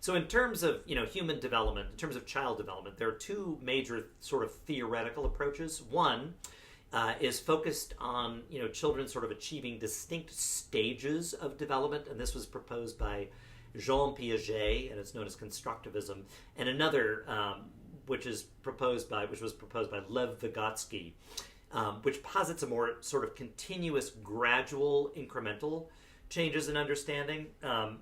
So in terms of human development, in terms of child development, there are two major sort of theoretical approaches. One is focused on children sort of achieving distinct stages of development, and this was proposed by Jean Piaget, and it's known as constructivism. And another, which was proposed by Lev Vygotsky, which posits a more sort of continuous, gradual, incremental changes in understanding. And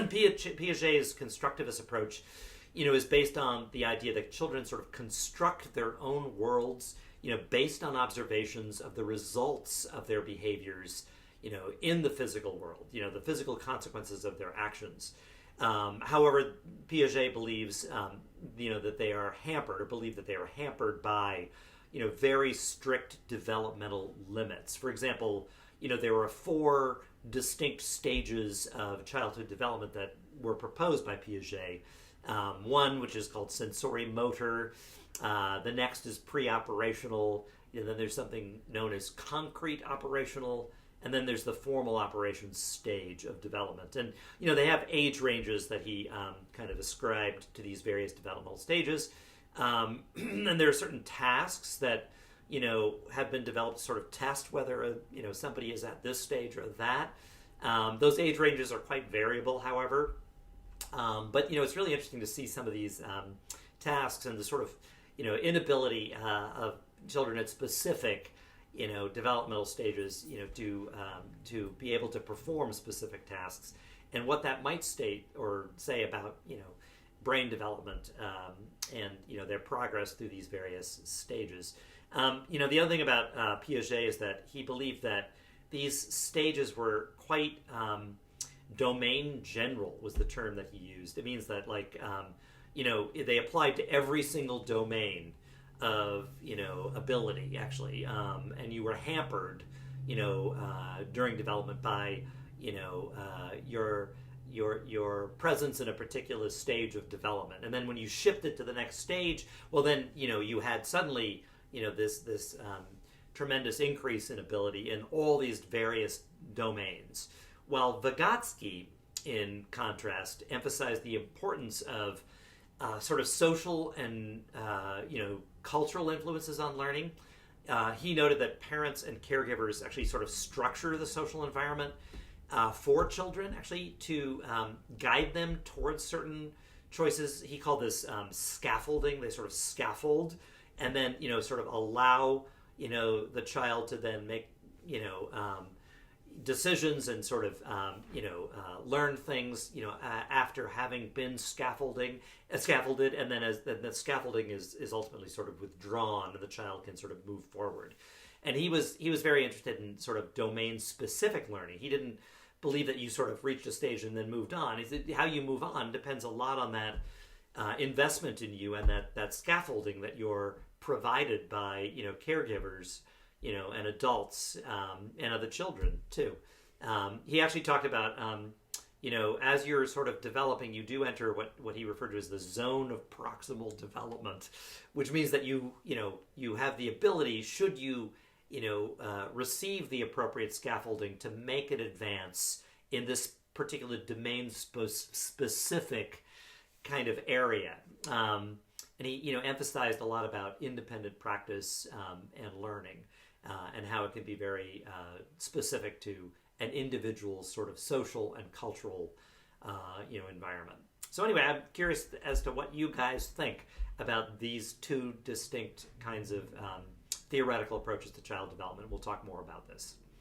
Piaget's constructivist approach, is based on the idea that children sort of construct their own worlds, based on observations of the results of their behaviors, in the physical world, the physical consequences of their actions. However, Piaget believes, that they are hampered, or believe that they are hampered by, very strict developmental limits. For example, there were 4 distinct stages of childhood development that were proposed by Piaget. One, which is called sensory motor. The next is pre-operational. Then there's something known as concrete operational. And then there's the formal operations stage of development. And, they have age ranges that he kind of ascribed to these various developmental stages. And there are certain tasks that, have been developed to sort of test whether, somebody is at this stage or that. Those age ranges are quite variable, however. But, it's really interesting to see some of these tasks and the sort of, inability of children at specific, developmental stages, to be able to perform specific tasks, and what that might state or say about, brain development, and, their progress through these various stages. The other thing about Piaget is that he believed that these stages were quite domain general, was the term that he used. It means that, like, they applied to every single domain of ability, actually, and you were hampered during development by your presence in a particular stage of development. And then when you shifted to the next stage, well, then you had suddenly this tremendous increase in ability in all these various domains. While Vygotsky, in contrast, emphasized the importance of sort of social and cultural influences on learning. He noted that parents and caregivers actually sort of structure the social environment for children, actually, to guide them towards certain choices. He called this scaffolding. They sort of scaffold and then, sort of allow, the child to then make, decisions and sort of, learn things, after having been scaffolded, and then as the scaffolding is ultimately sort of withdrawn, and the child can sort of move forward. And he was very interested in sort of domain-specific learning. He didn't believe that you sort of reached a stage and then moved on. He said how you move on depends a lot on that investment in you and that scaffolding that you're provided by, caregivers, and adults, and other children too. He actually talked about, as you're sort of developing, you do enter what he referred to as the zone of proximal development, which means that you have the ability, should you, receive the appropriate scaffolding, to make an advance in this particular domain specific kind of area. And he, emphasized a lot about independent practice and learning. And how it can be very specific to an individual's sort of social and cultural, environment. So anyway, I'm curious as to what you guys think about these two distinct kinds of theoretical approaches to child development. We'll talk more about this.